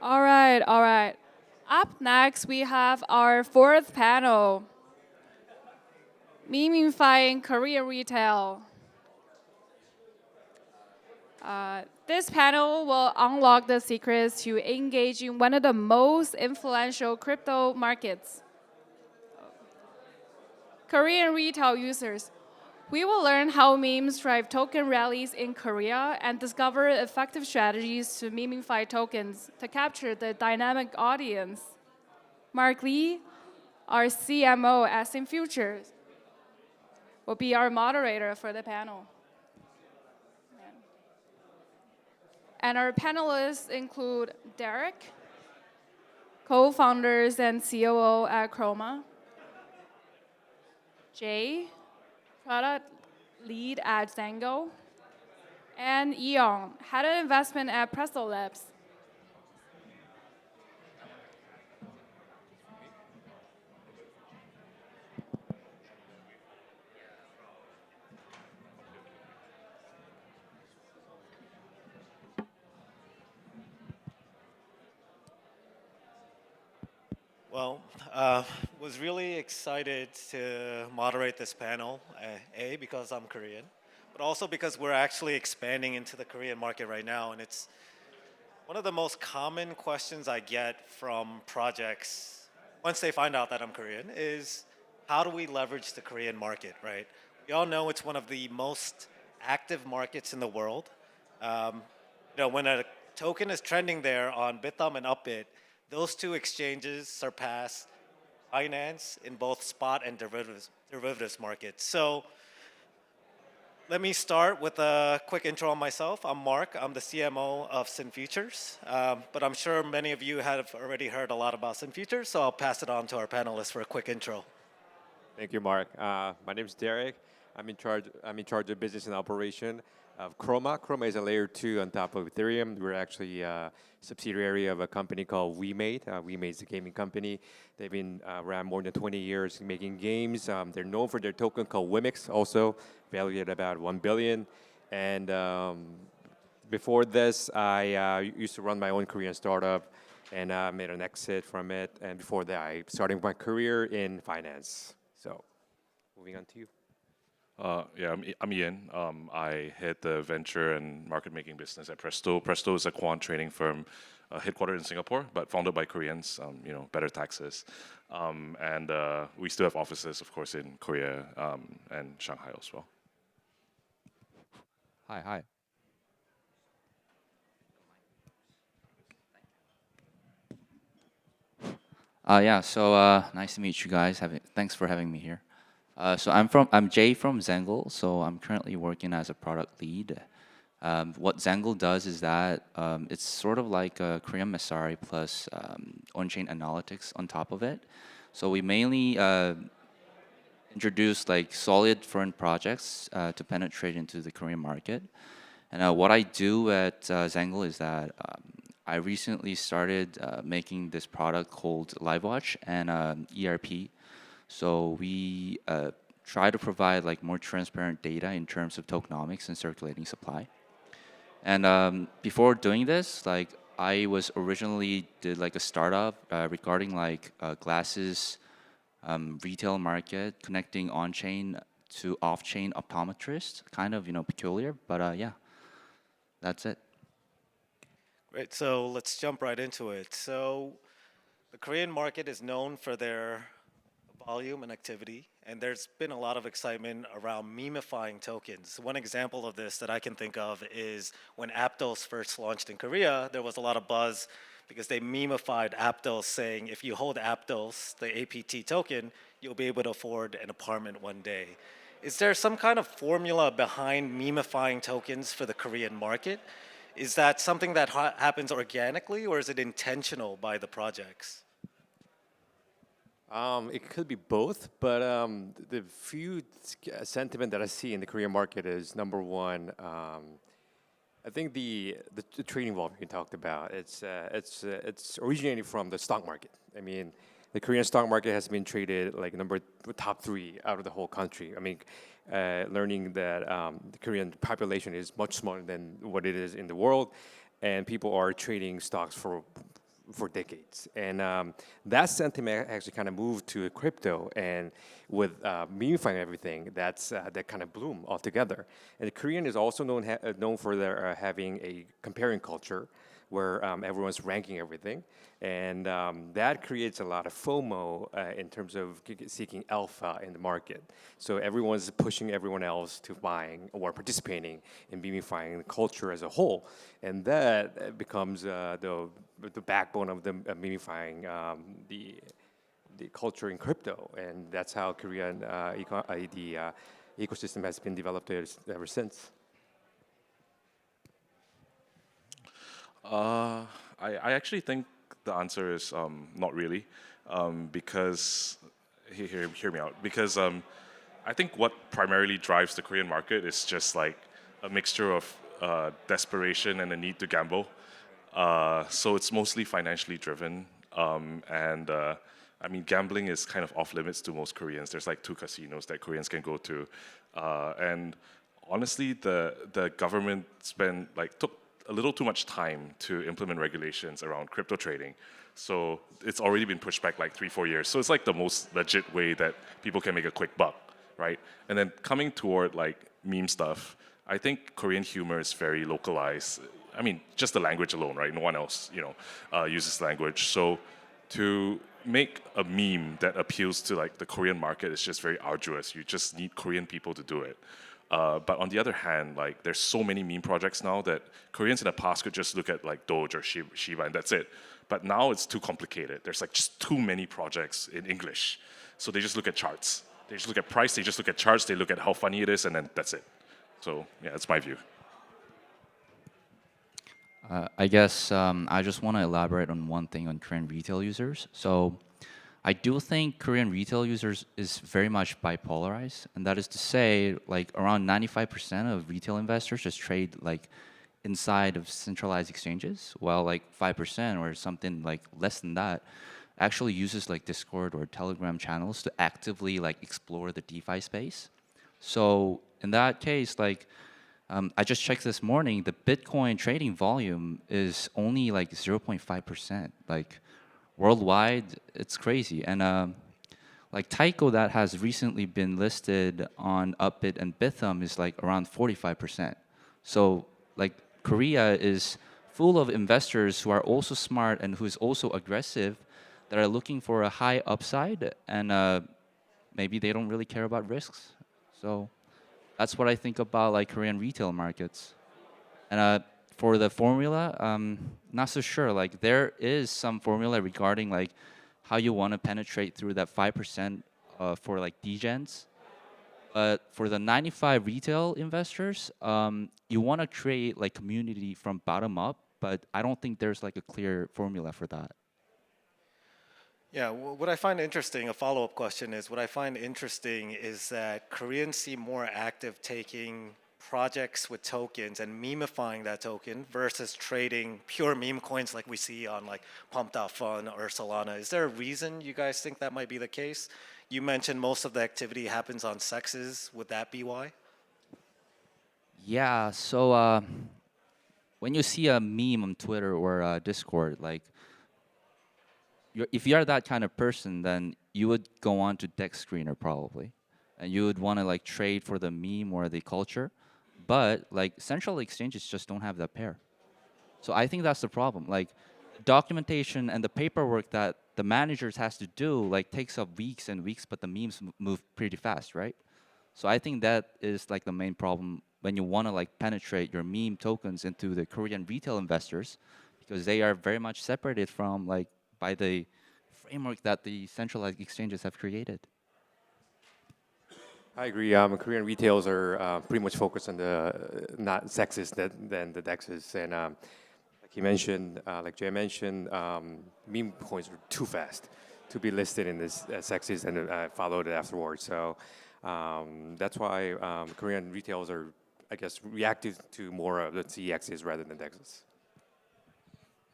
All right, all right. Up next, we have our fourth panel, Memeifying Korean Retail. This panel will unlock the secrets to engaging one of the most influential crypto markets, Korean retail users. We will learn how memes drive token rallies in Korea and discover effective strategies to memify tokens to capture the dynamic audience. Mark Lee, our CMO at SynFutures, will be our moderator for the panel. And our panelists include Derek, co-founders and COO at Kroma, Jae, product lead at Xangle, and Ian, head of investment at Presto Labs. Well, was really excited to moderate this panel, because I'm Korean, but also because we're actually expanding into the Korean market right now. And it's one of the most common questions I get from projects once they find out that I'm Korean is how do we leverage the Korean market, right? We all know it's one of the most active markets in the world. Um, when a token is trending there on Bithumb and Upbit, those two exchanges surpass Binance in both spot and derivatives markets. So let me start with a quick intro on myself. I'm Mark. I'm the CMO of SynFutures. But I'm sure many of you have already heard a lot about SynFutures, so I'll pass it on to our panelists for a quick intro. Thank you, Mark. My name is Derek. I'm in charge of business and operation of Kroma. Kroma is a layer two on top of Ethereum. We're actually a subsidiary of a company called WeMade. WeMade is a gaming company. They've been around more than 20 years making games. They're known for their token called Wimix, also valued at about 1 billion. And before this, I used to run my own Korean startup and made an exit from it. And before that, I started my career in finance. So, moving on to you. I'm Ian. I head the venture and market making business at Presto. Presto is a quant trading firm headquartered in Singapore, but founded by Koreans. Better taxes, and we still have offices, of course, in Korea and Shanghai as well. Hi. Nice to meet you guys. Thanks for having me here. I'm Jay from Xangle. So I'm currently working as a product lead. What Xangle does is that it's sort of like a Korean Messari plus on-chain analytics on top of it. So we mainly introduce like solid firm projects to penetrate into the Korean market. And what I do at Xangle is that I recently started making this product called LiveWatch and ERP. So we try to provide like more transparent data in terms of tokenomics and circulating supply. And before doing this, like I was originally did like a startup regarding like glasses retail market connecting on-chain to off-chain optometrists. Kind of peculiar, but yeah, that's it. Great, so let's jump right into it. So the Korean market is known for their volume and activity, and there's been a lot of excitement around memifying tokens. One example of this that I can think of is when Aptos first launched in Korea, there was a lot of buzz because they memified Aptos saying if you hold Aptos, the APT token, you'll be able to afford an apartment one day. Is there some kind of formula behind memifying tokens for the Korean market? Is that something that happens organically, or is it intentional by the projects? It could be both, but the few sentiment that I see in the Korean market is number one. I think the trading volume you talked about. It's originating from the stock market. I mean, the Korean stock market has been traded like top three out of the whole country. I mean, learning that the Korean population is much smaller than what it is in the world, and people are trading stocks for for decades. And that sentiment actually kind of moved to crypto, and with memeifying everything, that kind of bloom altogether. And the Korean is also known for their having a comparing culture, where everyone's ranking everything, and that creates a lot of FOMO in terms of seeking alpha in the market. So everyone's pushing everyone else to buying or participating in memeifying the culture as a whole, and that becomes the backbone of the memeifying the culture in crypto, and that's how Korean ecosystem has been developed ever since. I actually think the answer is not really, because hear me out. Because I think what primarily drives the Korean market is just like a mixture of desperation and a need to gamble. So it's mostly financially driven, and I mean, gambling is kind of off limits to most Koreans. There's like 2 casinos that Koreans can go to, and honestly, the government took a little too much time to implement regulations around crypto trading. So it's already been pushed back like 3-4 years. So it's like the most legit way that people can make a quick buck, right? And then coming toward like meme stuff, I think Korean humor is very localized. I mean, just the language alone, right? No one else, uses language. So to make a meme that appeals to like the Korean market is just very arduous. You just need Korean people to do it. But on the other hand, like there's so many meme projects now that Koreans in the past could just look at like Doge or Shiba and that's it. But now it's too complicated. There's like just too many projects in English. So they just look at charts. They just look at price, they just look at charts, they look at how funny it is, and then that's it. So yeah, that's my view. I guess I just want to elaborate on one thing on Korean retail users. So I do think Korean retail users is very much bipolarized, and that is to say, like around 95% of retail investors just trade like inside of centralized exchanges, while like 5% or something like less than that actually uses like Discord or Telegram channels to actively like explore the DeFi space. So in that case, like I just checked this morning, the Bitcoin trading volume is only like 0.5%. Like worldwide, it's crazy. And like Taiko that has recently been listed on Upbit and Bithum is like around 45%. So like Korea is full of investors who are also smart and who's also aggressive, that are looking for a high upside, and maybe they don't really care about risks. So that's what I think about like Korean retail markets. And for the formula, not so sure. Like there is some formula regarding like how you want to penetrate through that 5% for like degens. But for the 95 retail investors, you want to create like community from bottom up, but I don't think there's like a clear formula for that. Yeah, what I find interesting, a follow-up question is, what I find interesting is that Koreans seem more active taking projects with tokens and memeifying that token versus trading pure meme coins like we see on like Pumped Out Fun or Solana. Is there a reason you guys think that might be the case? You mentioned most of the activity happens on sexes. Would that be why? Yeah, so when you see a meme on Twitter or Discord, like if you're that kind of person, then you would go on to Dex Screener probably, and you would want to like trade for the meme or the culture, but like central exchanges just don't have that pair. So I think that's the problem. Like documentation and the paperwork that the managers has to do like takes up weeks and weeks, but the memes move pretty fast, right? So I think that is like the main problem when you want to like penetrate your meme tokens into the Korean retail investors, because they are very much separated from like by the framework that the centralized exchanges have created. I agree. Korean retails are pretty much focused on the not sexes than the dexes, and like you mentioned, like Jay mentioned, meme coins are too fast to be listed in this sexes and followed afterwards. So that's why Korean retails are, I guess, reactive to more of the CXs rather than dexes.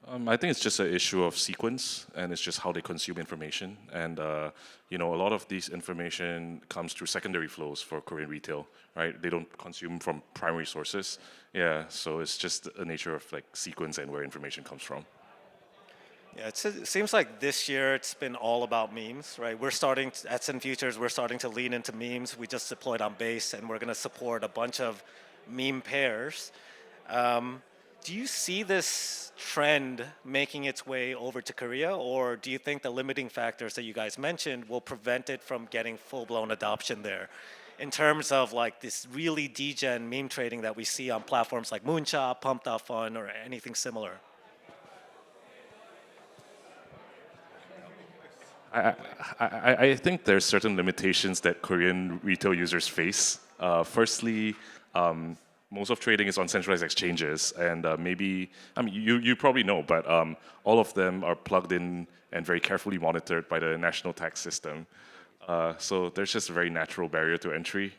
I think it's just an issue of sequence, and it's just how they consume information. And a lot of this information comes through secondary flows for Korean retail, right? They don't consume from primary sources. Yeah, so it's just the nature of like sequence and where information comes from. Yeah, it seems like this year it's been all about memes, right? We're starting at SynFutures, we're starting to lean into memes. We just deployed on Base, and we're going to support a bunch of meme pairs. Do you see this trend making its way over to Korea, or do you think the limiting factors that you guys mentioned will prevent it from getting full-blown adoption there? In terms of like this really degen meme trading that we see on platforms like Moonshot, Pump.Fun, or anything similar. I think there's certain limitations that Korean retail users face. Firstly, most of trading is on centralized exchanges, and maybe I mean you probably know, but all of them are plugged in and very carefully monitored by the national tax system. So there's just a very natural barrier to entry,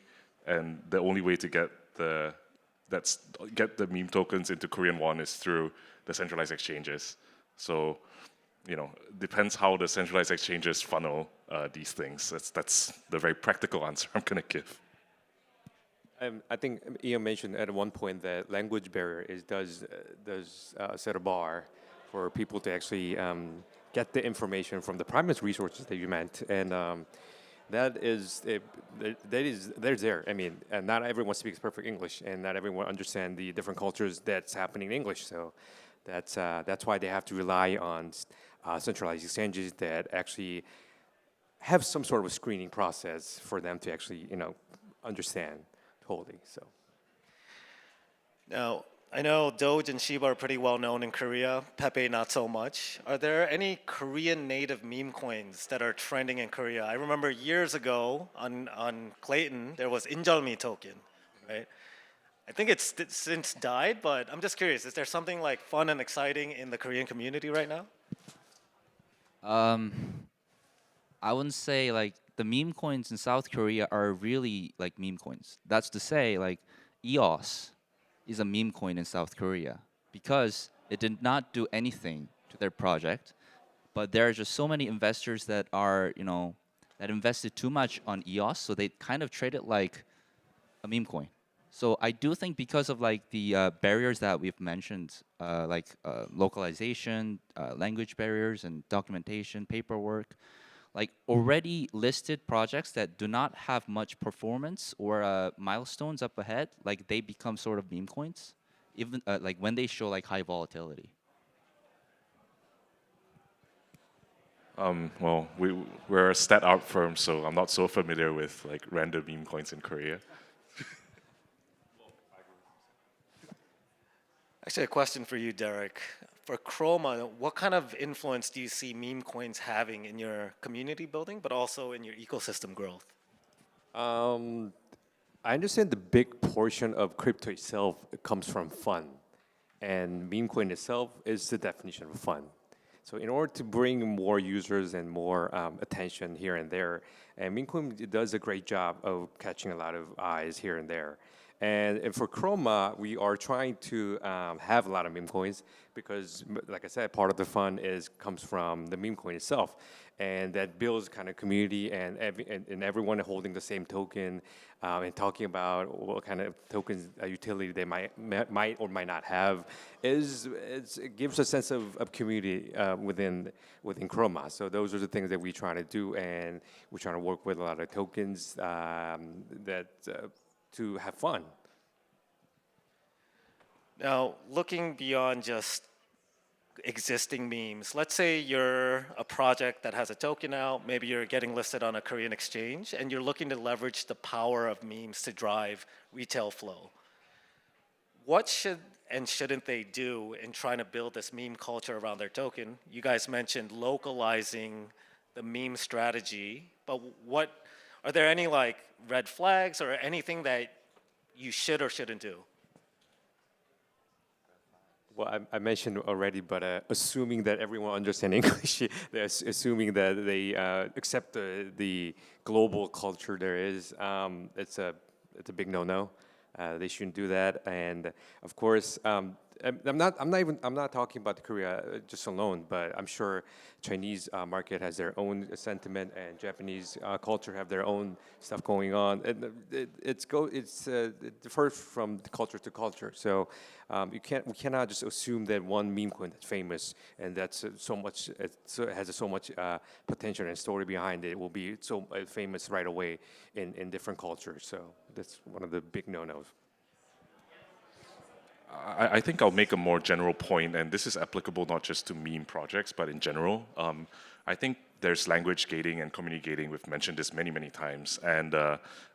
and the only way to get the meme tokens into Korean won is through the centralized exchanges. So, you know, depends how the centralized exchanges funnel these things. That's the very practical answer I'm gonna give. I think Ian mentioned at one point that language barrier does set a bar for people to actually get the information from the primary resources that you meant, and that is there. I mean, and not everyone speaks perfect English, and not everyone understands the different cultures that's happening in English. So that's why they have to rely on centralized exchanges that actually have some sort of a screening process for them to actually understand totally. So now, I know Doge and Shiba are pretty well known in Korea, Pepe not so much. Are there any Korean native meme coins that are trending in Korea? I remember years ago on Clayton, there was Injalmi token, right? I think it's since died, but I'm just curious, is there something like fun and exciting in the Korean community right now? I wouldn't say like the meme coins in South Korea are really like meme coins. That's to say, like EOS is a meme coin in South Korea because it did not do anything to their project, but there are just so many investors that are, that invested too much on EOS, so they kind of trade it like a meme coin. So I do think because of like the barriers that we've mentioned, like localization, language barriers, and documentation, paperwork, like already listed projects that do not have much performance or milestones up ahead, like they become sort of meme coins, even like when they show like high volatility. Well, we're a stat art firm, so I'm not so familiar with like random meme coins in Korea. Actually, a question for you, Derek. For Kroma, what kind of influence do you see meme coins having in your community building, but also in your ecosystem growth? I understand the big portion of crypto itself comes from fun, and meme coin itself is the definition of fun. So in order to bring more users and more attention here and there, and meme coin does a great job of catching a lot of eyes here and there. And for Kroma, we are trying to have a lot of meme coins because, like I said, part of the fun comes from the meme coin itself, and that builds kind of community and everyone holding the same token and talking about what kind of tokens utility they might or might not have it gives a sense of community within Kroma. So those are the things that we try to do, and we're trying to work with a lot of tokens to have fun. Now, looking beyond just existing memes, let's say you're a project that has a token out, maybe you're getting listed on a Korean exchange, and you're looking to leverage the power of memes to drive retail flow. What should and shouldn't they do in trying to build this meme culture around their token? You guys mentioned localizing the meme strategy, but are there any like red flags or anything that you should or shouldn't do? Well, I mentioned already, but assuming that everyone understands English, assuming that they accept the global culture there is, it's a big no-no. They shouldn't do that. And of course, I'm not talking about Korea just alone, but I'm sure Chinese market has their own sentiment, and Japanese culture have their own stuff going on. And it differs from culture to culture. So we cannot just assume that one meme coin that's famous and that's has so much potential and story behind it will be so famous right away in different cultures. So that's one of the big no-nos. I think I'll make a more general point, and this is applicable not just to meme projects, but in general. I think there's language gating and community gating. We've mentioned this many, many times, and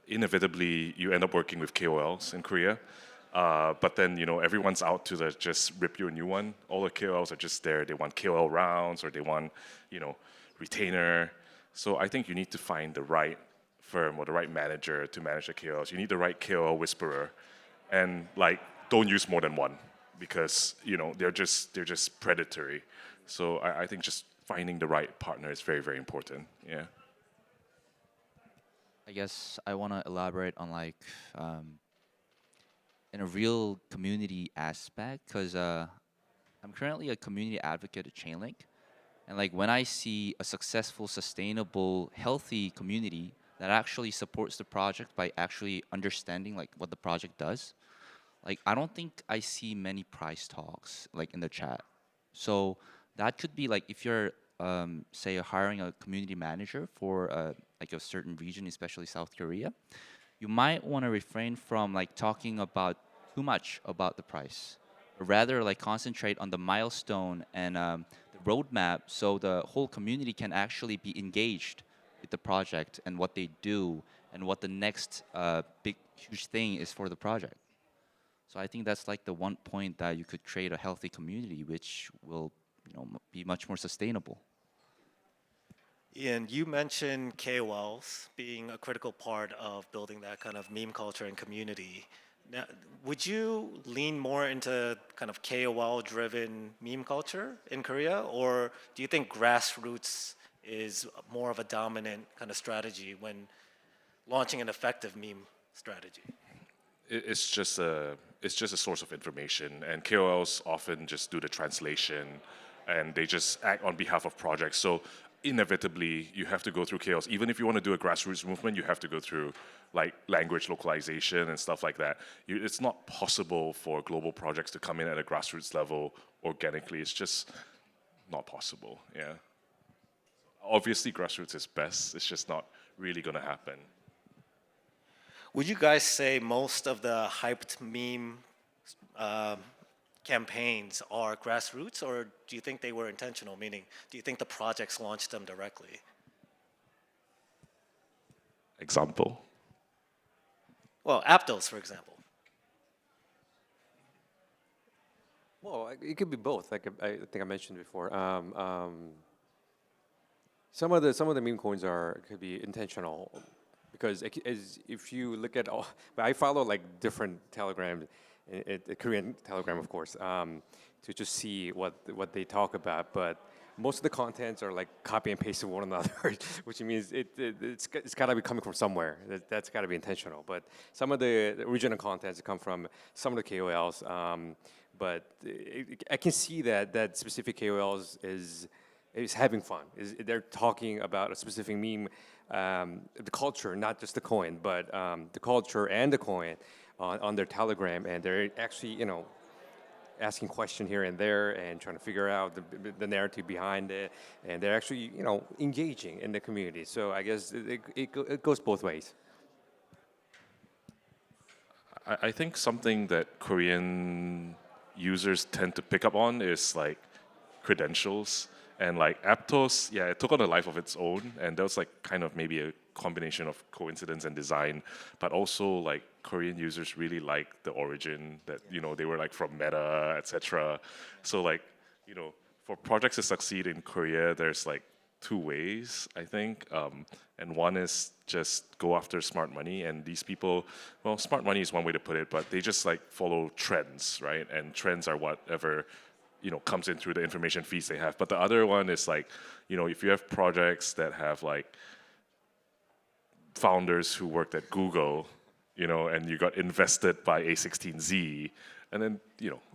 inevitably you end up working with KOLs in Korea. But then everyone's out to just rip you a new one. All the KOLs are just there. They want KOL rounds, or they want retainer. So I think you need to find the right firm or the right manager to manage the KOLs. You need the right KOL whisperer, and don't use more than one, because they're just predatory. So I think just finding the right partner is very, very important. Yeah. I guess I want to elaborate on in a real community aspect, because I'm currently a community advocate at Chainlink, and when I see a successful, sustainable, healthy community that actually supports the project by actually understanding what the project does, I don't think I see many price talks in the chat. So that could be if you're say hiring a community manager for a certain region, especially South Korea, you might want to refrain from talking about too much about the price, or rather concentrate on the milestone and the roadmap, so the whole community can actually be engaged with the project and what they do and what the next big huge thing is for the project. So I think that's the one point that you could create a healthy community, which will be much more sustainable. Ian, you mentioned KOLs being a critical part of building that kind of meme culture and community. Now, would you lean more into kind of KOL-driven meme culture in Korea, or do you think grassroots is more of a dominant kind of strategy when launching an effective meme strategy? It's just a source of information, and KOLs often just do the translation, and they just act on behalf of projects. So inevitably, you have to go through KOLs. Even if you want to do a grassroots movement, you have to go through language localization and stuff like that. It's not possible for global projects to come in at a grassroots level organically. It's just not possible. Yeah. Obviously, grassroots is best. It's just not really going to happen. Would you guys say most of the hyped meme campaigns are grassroots, or do you think they were intentional? Meaning, do you think the projects launched them directly? Example? Well, Aptos, for example. Well, it could be both. I think I mentioned before. Some of the meme coins could be intentional, because if you look at all, but I follow different Telegram, the Korean Telegram, of course, to just see what they talk about. But most of the contents are copy and paste of one another, which means it's got to be coming from somewhere. That's got to be intentional. But some of the original contents come from some of the KOLs. But I can see that specific KOLs is having fun. They're talking about a specific meme, the culture, not just the coin, but the culture and the coin on their Telegram, and they're actually asking questions here and there and trying to figure out the narrative behind it, and they're actually engaging in the community. So I guess it goes both ways. I think something that Korean users tend to pick up on is credentials. And Aptos, yeah, it took on a life of its own, and that was kind of maybe a combination of coincidence and design, but also Korean users really like the origin that they were from Meta, etc. So for projects to succeed in Korea, there's two ways, I think, and one is just go after smart money, and these people, well, smart money is one way to put it, but they just follow trends, right? And trends are whatever comes in through the information feeds they have. But the other one is if you have projects that have founders who worked at Google, and you got invested by A16Z, and then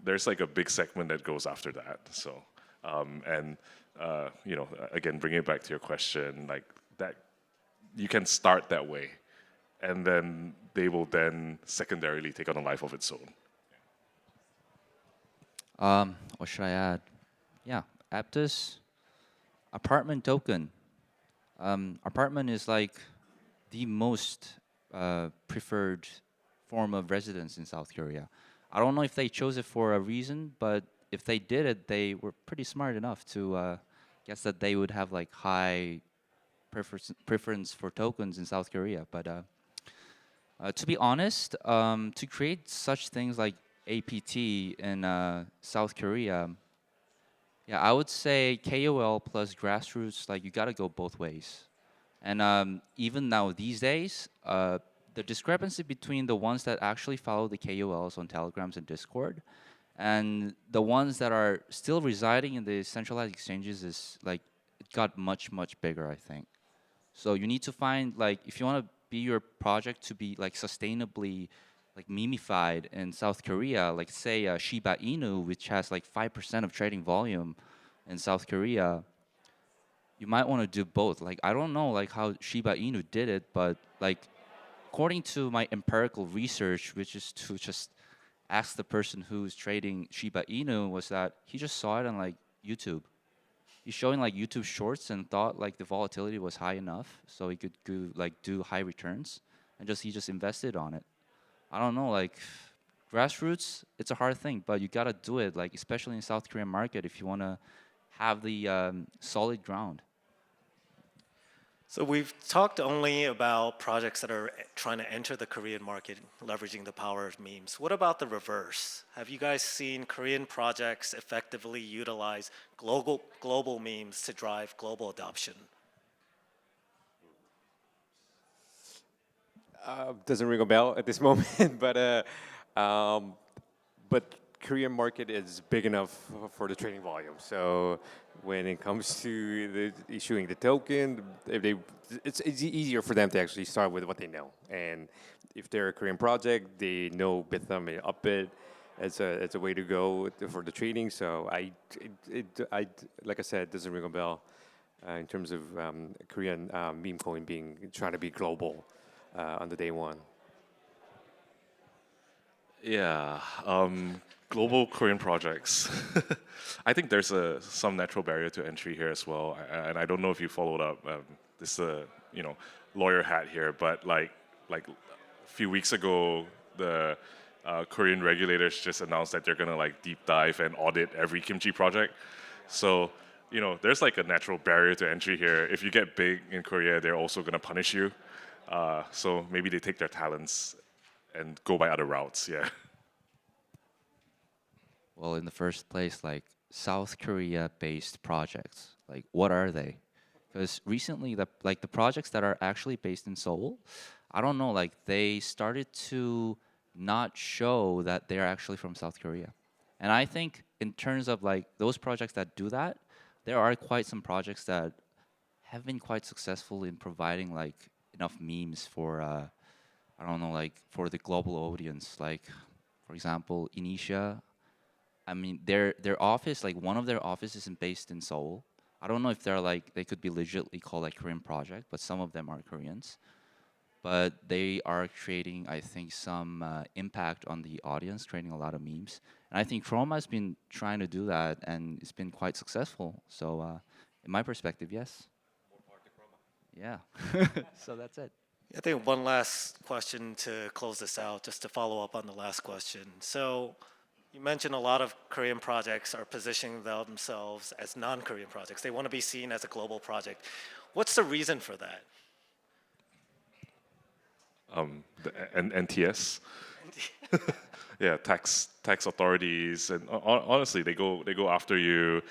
there's like a big segment that goes after that. So again, bringing it back to your question, like that, you can start that way, and then they will then secondarily take on a life of its own. What should I add? Yeah, Aptus apartment token. Apartment is like the most preferred form of residence in South Korea. I don't know if they chose it for a reason, but if they did it, they were pretty smart enough to guess that they would have like high preference for tokens in South Korea. But to be honest, to create such things like APT in South Korea, yeah, I would say KOL plus grassroots, like you gotta go both ways. And even now these days, the discrepancy between the ones that actually follow the KOLs on Telegrams and Discord and the ones that are still residing in the centralized exchanges is like, it got much, much bigger, I think. So you need to find, like, if you want to be your project to be like sustainably like memeified in South Korea, like say Shiba Inu, which has like 5% of trading volume in South Korea, you might want to do both. Like, I don't know like how Shiba Inu did it, but like according to my empirical research, which is to just ask the person who's trading Shiba Inu, was that he just saw it on like YouTube. He's showing like YouTube shorts and thought like the volatility was high enough so he could do high returns, and he just invested on it. I don't know, like grassroots, it's a hard thing, but you gotta do it, like especially in South Korean market if you wanna have the solid ground. So we've talked only about projects that are trying to enter the Korean market, leveraging the power of memes. What about the reverse? Have you guys seen Korean projects effectively utilize global memes to drive global adoption? Doesn't ring a bell at this moment, but Korean market is big enough for the trading volume. So when it comes to the issuing the token, it's easier for them to actually start with what they know. And if they're a Korean project, they know Bithum and Upbit as a way to go for the trading. So like I said, it doesn't ring a bell in terms of Korean meme coin trying to be global on the day one. Yeah, global Korean projects. I think there's some natural barrier to entry here as well, and I don't know if you followed up. This is a lawyer hat here, but like a few weeks ago, the Korean regulators just announced that they're gonna like deep dive and audit every kimchi project. So there's like a natural barrier to entry here. If you get big in Korea, they're also gonna punish you. So maybe they take their talents and go by other routes. Yeah. Well, in the first place, like South Korea-based projects, like what are they? Because recently, the projects that are actually based in Seoul, I don't know, like they started to not show that they're actually from South Korea. And I think in terms of like those projects that do that, there are quite some projects that have been quite successful in providing like enough memes for I don't know, like for the global audience. Like, for example, Initia. I mean, their office, like one of their offices isn't based in Seoul. I don't know if they're like they could be legitimately called like Korean project, but some of them are Koreans. But they are creating, I think, some impact on the audience, creating a lot of memes. And I think Kroma has been trying to do that, and it's been quite successful. So, in my perspective, yes. Yeah. So that's it. I think one last question to close this out, just to follow up on the last question. So you mentioned a lot of Korean projects are positioning themselves as non-Korean projects. They want to be seen as a global project. What's the reason for that? The NTS. Yeah, tax authorities, and honestly, they go after you.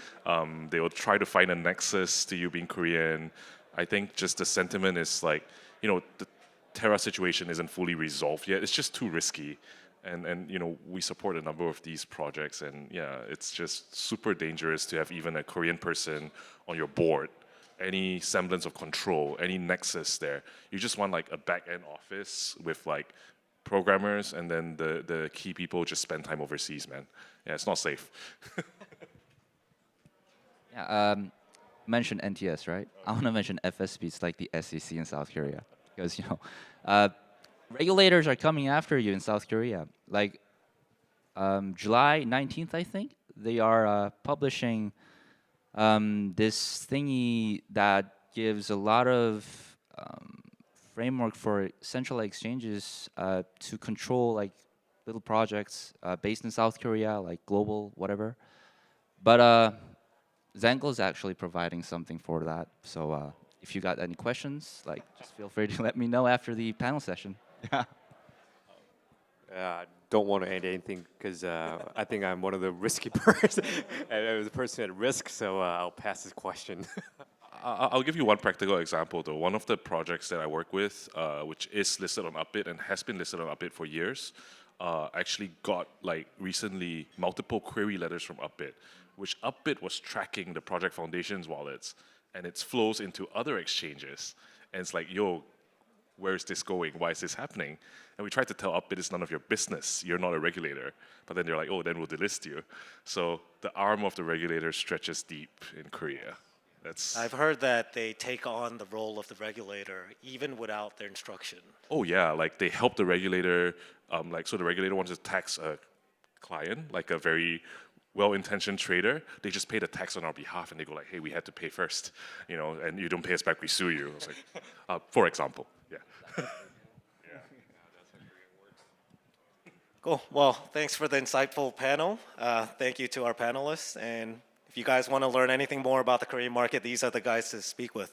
They will try to find a nexus to you being Korean. I think just the sentiment is like, the Terra situation isn't fully resolved yet. It's just too risky, and we support a number of these projects, and yeah, it's just super dangerous to have even a Korean person on your board. Any semblance of control, any nexus there. You just want like a back end office with like programmers and then the key people just spend time overseas, man. Yeah, it's not safe. Yeah, mention NTS, right? I want to mention FSB. It's like the SEC in South Korea because regulators are coming after you in South Korea. Like July 19th, I think they are publishing this thingy that gives a lot of framework for centralized exchanges to control like little projects based in South Korea, like global, whatever. But Xangle is actually providing something for that. So if you got any questions, like just feel free to let me know after the panel session. Yeah. I don't want to add anything because I think I'm one of the risky person, the person at risk. So I'll pass this question. I'll give you one practical example though. One of the projects that I work with, which is listed on Upbit and has been listed on Upbit for years, actually got like recently multiple query letters from Upbit, which Upbit was tracking the project foundation's wallets and its flows into other exchanges. And it's like, yo, where is this going? Why is this happening? And we tried to tell Upbit it's none of your business. You're not a regulator. But then they're like, oh, then we'll delist you. So the arm of the regulator stretches deep in Korea. I've heard that they take on the role of the regulator even without their instruction. Oh yeah, like they help the regulator. So the regulator wants to tax a client, like a very well-intentioned trader. They just pay the tax on our behalf, and they go like, "Hey, we had to pay first, and you don't pay us back, we sue you." It's like, for example, yeah. Cool. Well, thanks for the insightful panel. Thank you to our panelists. And if you guys want to learn anything more about the Korean market, these are the guys to speak with.